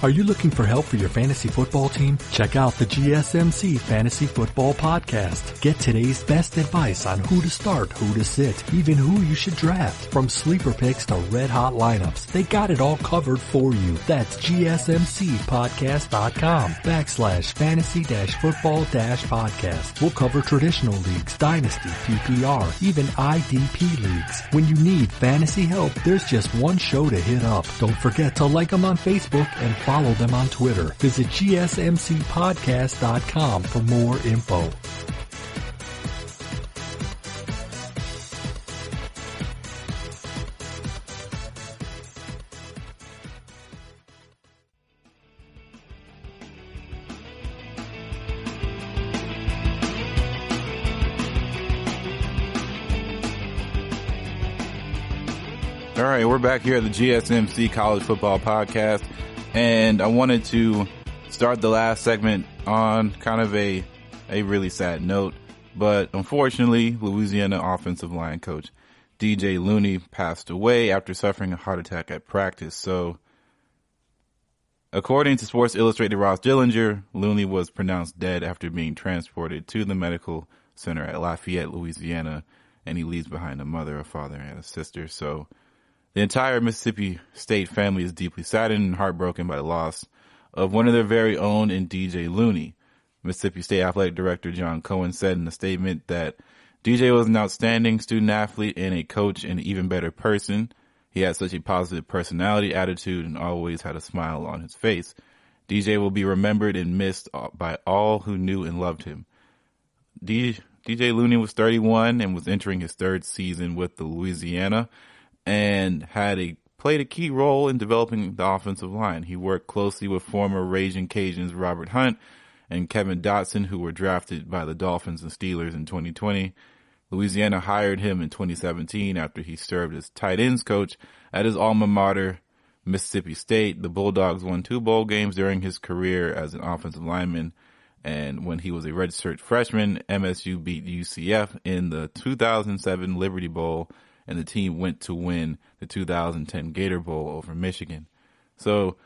Are you looking for help for your fantasy football team? Check out the GSMC Fantasy Football Podcast. Get today's best advice on who to start, who to sit, even who you should draft. From sleeper picks to red hot lineups, they got it all covered for you. That's GSMCpodcast.com/fantasy-football-podcast. We'll cover traditional leagues, dynasty, PPR, even IDP leagues. When you need fantasy help, there's just one show to hit up. Don't forget to like them on Facebook and follow them on Twitter. Visit GSMCpodcast.com for more info. All right, we're back here at the GSMC College Football Podcast, and I wanted to start the last segment on kind of a really sad note, but unfortunately, Louisiana offensive line coach DJ Looney passed away after suffering a heart attack at practice. So, according to Sports Illustrated Ross Dillinger, Looney was pronounced dead after being transported to the medical center at Lafayette, Louisiana, and he leaves behind a mother, a father, and a sister. So, the entire Mississippi State family is deeply saddened and heartbroken by the loss of one of their very own in DJ Looney. Mississippi State Athletic Director John Cohen said in a statement that DJ was an outstanding student athlete and a coach and an even better person. He had such a positive personality, attitude, and always had a smile on his face. DJ will be remembered and missed by all who knew and loved him. DJ Looney was 31 and was entering his third season with the Louisiana and played a key role in developing the offensive line. He worked closely with former Raging Cajuns Robert Hunt and Kevin Dotson, who were drafted by the Dolphins and Steelers in 2020. Louisiana hired him in 2017 after he served as tight ends coach at his alma mater, Mississippi State. The Bulldogs won 2 bowl games during his career as an offensive lineman, and when he was a redshirt freshman, MSU beat UCF in the 2007 Liberty Bowl, and the team went to win the 2010 Gator Bowl over Michigan. So,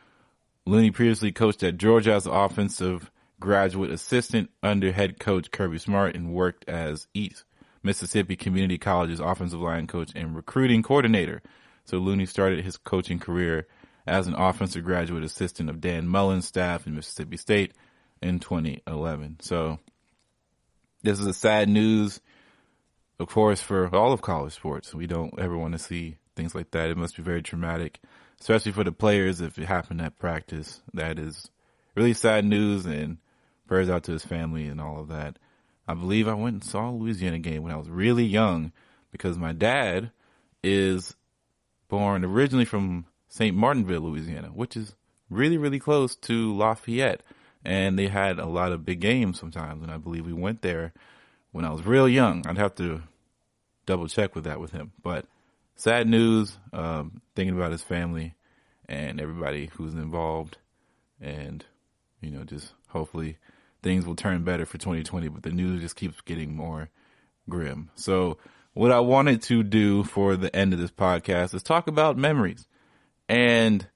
Looney previously coached at Georgia as an offensive graduate assistant under head coach Kirby Smart and worked as East Mississippi Community College's offensive line coach and recruiting coordinator. So, Looney started his coaching career as an offensive graduate assistant of Dan Mullen's staff in Mississippi State in 2011. So, this is a sad news, of course, for all of college sports. We don't ever want to see things like that. It must be very traumatic, especially for the players if it happened at practice. That is really sad news, and prayers out to his family and all of that. I believe I went and saw a Louisiana game when I was really young because my dad is born originally from St. Martinville, Louisiana, which is really, really close to Lafayette. And they had a lot of big games sometimes, and I believe we went there when I was real young. I'd have to double check with that with him. But sad news, thinking about his family and everybody who's involved. And, just hopefully things will turn better for 2020. But the news just keeps getting more grim. So what I wanted to do for the end of this podcast is talk about memories and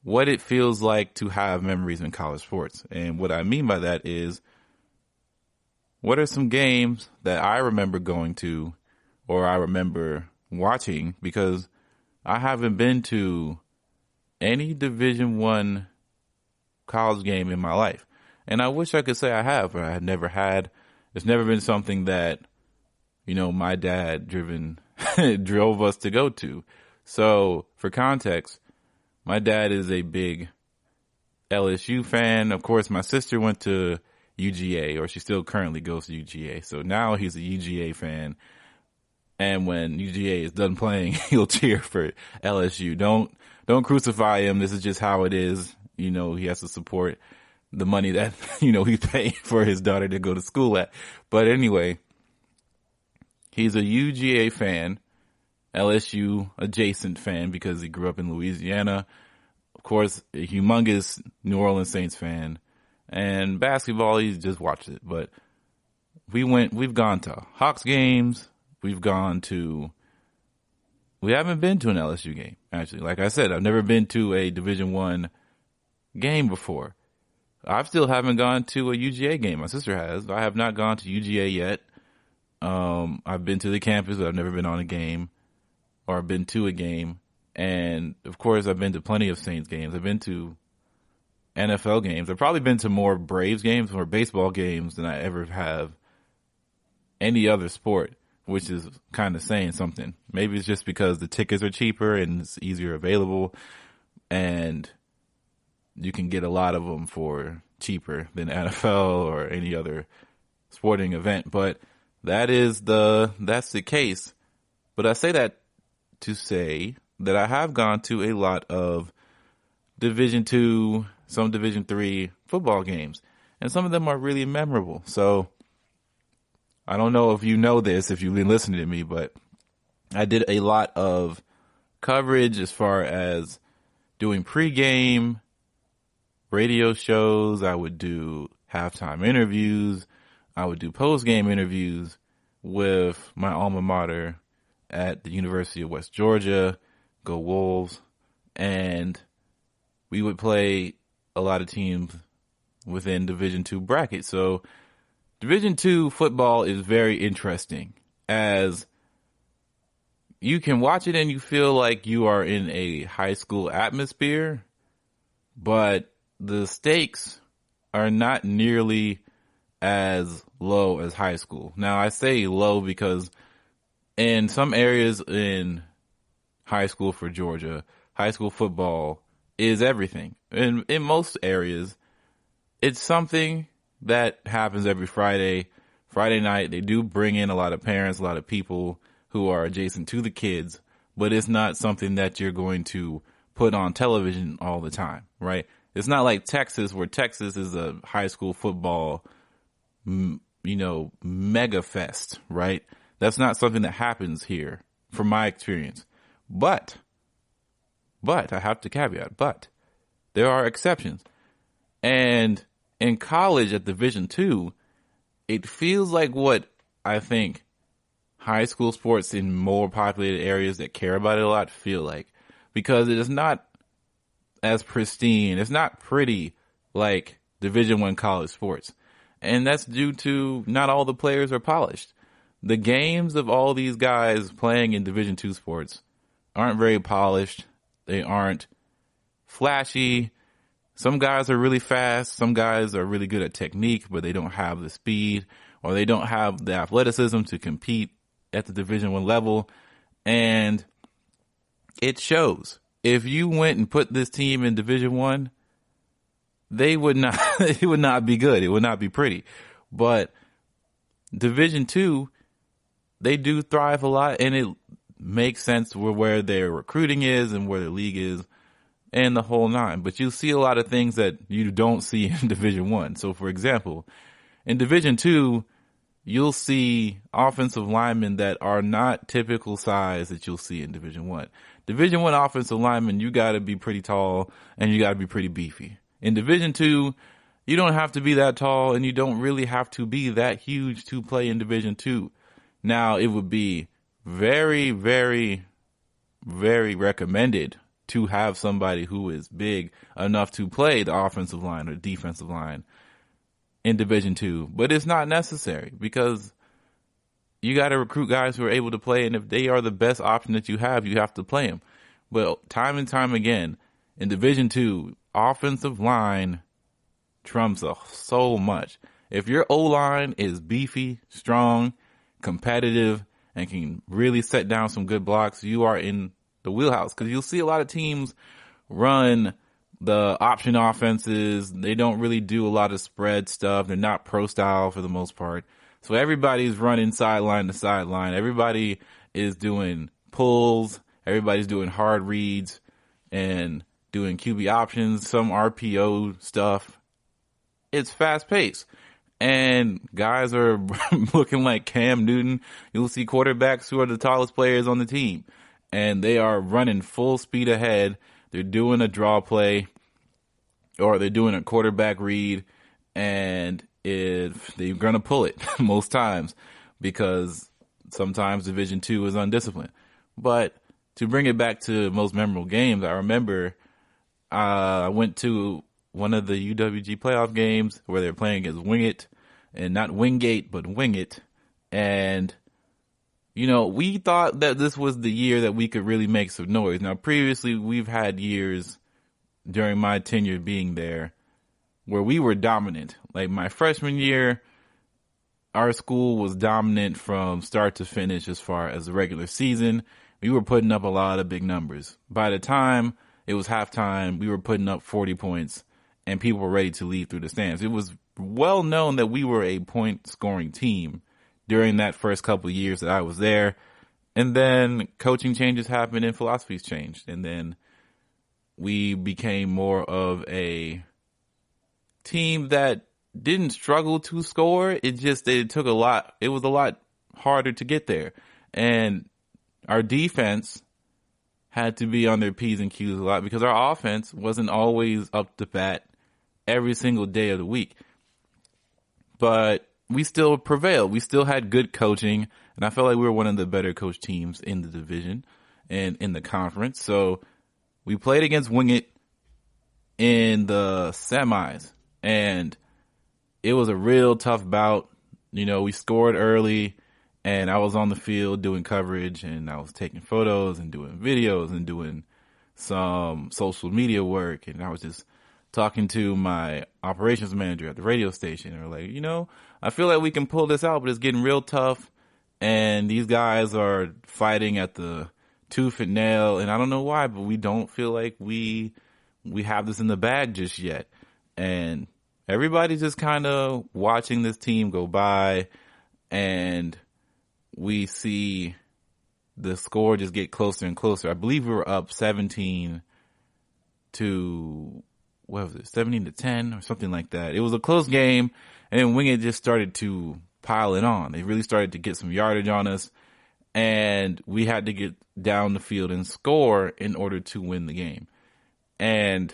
what it feels like to have memories in college sports. And what I mean by that is, what are some games that I remember going to or I remember watching? Because I haven't been to any Division I college game in my life. And I wish I could say I have, but I had never had. It's never been something that, my dad drove us to go to. So for context, my dad is a big LSU fan. Of course, my sister went to UGA, or she still currently goes to UGA. So now he's a UGA fan. And when UGA is done playing, he'll cheer for LSU. Don't crucify him. This is just how it is. He has to support the money that, he's paying for his daughter to go to school at. But anyway, he's a UGA fan, LSU adjacent fan because he grew up in Louisiana. Of course, a humongous New Orleans Saints fan. And basketball, he just watched it. But we've gone to Hawks games. We haven't been to an LSU game, actually. Like I said, I've never been to a Division I game before. I still haven't gone to a UGA game. My sister has. I have not gone to UGA yet. I've been to the campus, but I've never been on a game or been to a game. And of course, I've been to plenty of Saints games. I've been to NFL games. I've probably been to more Braves games or baseball games than I ever have any other sport, which is kind of saying something. Maybe it's just because the tickets are cheaper and it's easier available, and you can get a lot of them for cheaper than NFL or any other sporting event. But that's the case. But I say that to say that I have gone to a lot of Division II, some Division III football games, and some of them are really memorable. So I don't know if you know this, if you've been listening to me, but I did a lot of coverage as far as doing pregame radio shows. I would do halftime interviews. I would do postgame interviews with my alma mater at the University of West Georgia, go Wolves, and we would play a lot of teams within Division II bracket. So Division II football is very interesting, as you can watch it and you feel like you are in a high school atmosphere, but the stakes are not nearly as low as high school. Now, I say low because in some areas in high school for Georgia, high school football is everything. In most areas, it's something that happens every Friday night. They do bring in a lot of parents, a lot of people who are adjacent to the kids, but it's not something that you're going to put on television all the time, right? It's not like Texas, where Texas is a high school football, mega fest, right? That's not something that happens here from my experience. But I have to caveat, but there are exceptions. And in college at Division II, it feels like what I think high school sports in more populated areas that care about it a lot feel like, because it is not as pristine. It's not pretty like Division I college sports. And that's due to not all the players are polished. The games of all these guys playing in Division II sports aren't very polished. They aren't flashy. Some guys are really fast. Some guys are really good at technique, but they don't have the speed, or they don't have the athleticism to compete at the Division I level. And it shows. If you went and put this team in Division I, they would not, it would not be good. It would not be pretty. But Division II, they do thrive a lot, and it makes sense where their recruiting is and where their league is and the whole nine. But you see a lot of things that you don't see in Division I. So, for example, in Division II, you'll see offensive linemen that are not typical size that you'll see in Division I. Division I offensive linemen, you got to be pretty tall and you got to be pretty beefy. In Division II, you don't have to be that tall, and you don't really have to be that huge to play in Division II. Now, it would be very, very, very recommended to have somebody who is big enough to play the offensive line or defensive line in Division II, but it's not necessary, because you got to recruit guys who are able to play, and if they are the best option that you have to play them. But time and time again, in Division II, offensive line trumps so much. If your O-line is beefy, strong, competitive, and can really set down some good blocks, you are in the wheelhouse. Because you'll see a lot of teams run the option offenses. They don't really do a lot of spread stuff. They're not pro style for the most part. So everybody's running sideline to sideline. Everybody is doing pulls. Everybody's doing hard reads and doing QB options, some RPO stuff. It's fast paced. And guys are looking like Cam Newton. You'll see quarterbacks who are the tallest players on the team, and they are running full speed ahead. They're doing a draw play, or they're doing a quarterback read, and they're going to pull it most times, because sometimes Division II is undisciplined. But to bring it back to most memorable games, I remember I went to one of the UWG playoff games where they're playing against Wing It, and not Wingate, but Wing It. And, we thought that this was the year that we could really make some noise. Now, previously, we've had years during my tenure being there where we were dominant. Like my freshman year, our school was dominant from start to finish as far as the regular season. We were putting up a lot of big numbers. By the time it was halftime, we were putting up 40 points, and people were ready to leave through the stands. It was well known that we were a point scoring team during that first couple of years that I was there. And then coaching changes happened and philosophies changed. And then we became more of a team that didn't struggle to score. It took a lot. It was a lot harder to get there. And our defense had to be on their P's and Q's a lot because our offense wasn't always up to bat every single day of the week. But we still prevailed. We still had good coaching, and I felt like we were one of the better coached teams in the division and in the conference. So we played against Wing It in the semis, and it was a real tough bout. You know, we scored early, and I was on the field doing coverage, and I was taking photos and doing videos and doing some social media work, and I was just talking to my operations manager at the radio station, and we're like, you know, I feel like we can pull this out, but it's getting real tough, and these guys are fighting at the tooth and nail, and I don't know why, but we don't feel like we have this in the bag just yet. And everybody's just kind of watching this team go by, and we see the score just get closer and closer. I believe we were up 17 to 10 or something like that. It was a close game, and then Wing It just started to pile it on. They really started to get some yardage on us, and we had to get down the field and score in order to win the game. And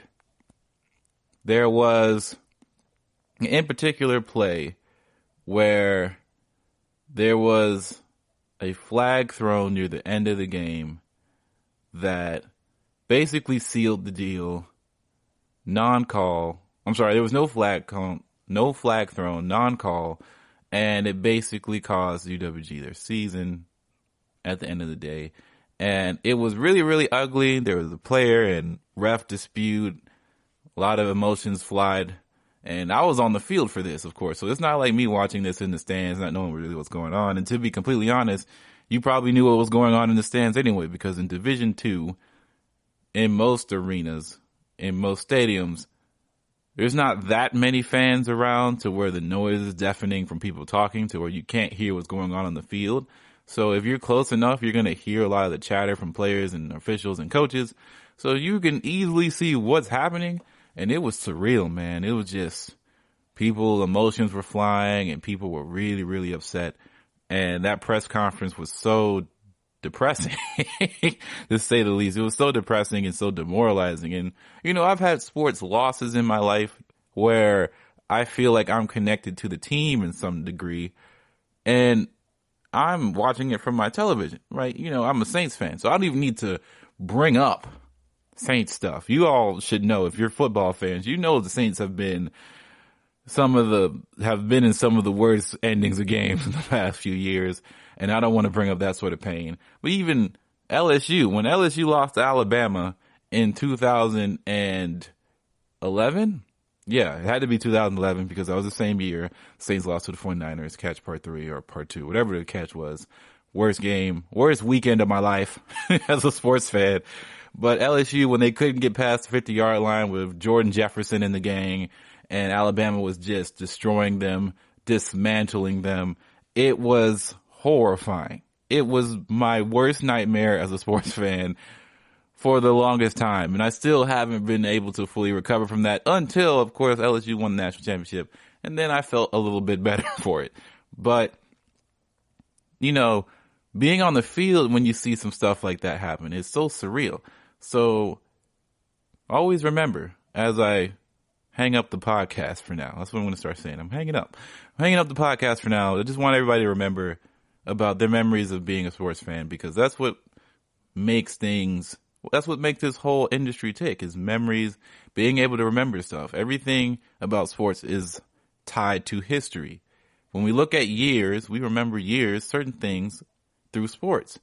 there was in particular play where there was a flag thrown near the end of the game that basically sealed the deal. Non-call. I'm sorry, there was no flag thrown, non-call, and it basically cost UWG their season at the end of the day. And it was really, really ugly. There was a player and ref dispute. A lot of emotions flied. And I was on the field for this, of course. So it's not like me watching this in the stands, not knowing really what's going on. And to be completely honest, you probably knew what was going on in the stands anyway, because in Division II, in most arenas, in most stadiums, there's not that many fans around to where the noise is deafening from people talking to where you can't hear what's going on the field. So if you're close enough, you're going to hear a lot of the chatter from players and officials and coaches. So you can easily see what's happening. And it was surreal, man. It was just emotions were flying, and people were really, really upset. And that press conference was so depressing, to say the least. It was so depressing and so demoralizing. And, you know, I've had sports losses in my life where I feel like I'm connected to the team in some degree, and I'm watching it from my television, right? You know, I'm a Saints fan, so I don't even need to bring up Saints stuff. You all should know, if you're football fans, you know the Saints have been in some of the worst endings of games in the past few years, and I don't want to bring up that sort of pain. But even LSU, when LSU lost to Alabama in 2011, yeah, it had to be 2011 because that was the same year Saints lost to the 49ers, catch part 3 or part 2, whatever the catch was. Worst weekend of my life as a sports fan. But LSU, when they couldn't get past the 50-yard line with Jordan Jefferson in the gang, and Alabama was just destroying them, dismantling them, it was horrifying. It was my worst nightmare as a sports fan for the longest time. And I still haven't been able to fully recover from that until, of course, LSU won the national championship. And then I felt a little bit better for it. But, you know, being on the field when you see some stuff like that happen is so surreal. So always remember, as I hang up the podcast for now, that's what I'm going to start saying. I'm hanging up the podcast for now. I just want everybody to remember about their memories of being a sports fan, because that's what makes this whole industry tick, is memories, being able to remember stuff. Everything about sports is tied to history. When we look at years, we remember years, certain things through sports.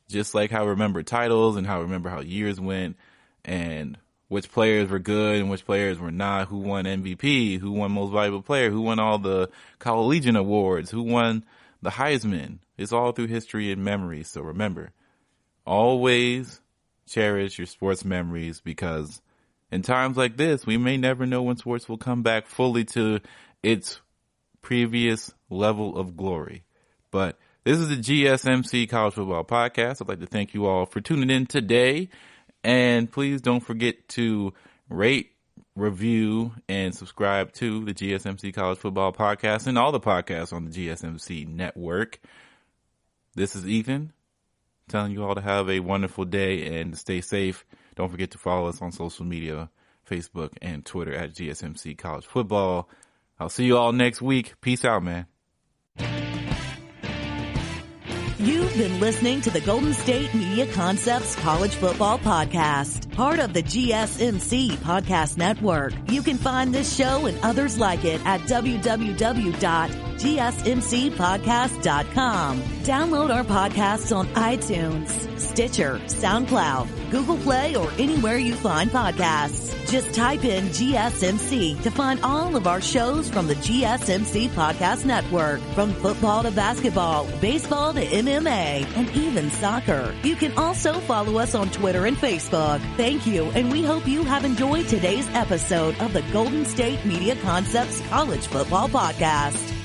Just like how we remember titles and how we remember how years went and which players were good and which players were not, who won MVP, who won most valuable player, who won all the Collegiate awards, who won the Heisman. It's all through history and memory. So remember, always cherish your sports memories, because in times like this, we may never know when sports will come back fully to its previous level of glory. But this is the GSMC College Football Podcast. I'd like to thank you all for tuning in today. And please don't forget to rate, review, and subscribe to the GSMC College Football Podcast and all the podcasts on the GSMC network. This is Ethan. telling you all to have a wonderful day and stay safe. Don't forget to follow us on social media, Facebook and Twitter at GSMC College Football. I'll see you all next week. Peace out, man. You've been listening to the Golden State Media Concepts College Football Podcast, part of the GSMC Podcast Network. You can find this show and others like it at www.gsmcpodcast.com. Download our podcasts on iTunes, Stitcher, SoundCloud, Google Play, or anywhere you find podcasts. Just type in GSMC to find all of our shows from the GSMC Podcast Network, from football to basketball, baseball to MMA, and even soccer. You can also follow us on Twitter and Facebook. Thank you, and we hope you have enjoyed today's episode of the Golden State Media Concepts College Football Podcast.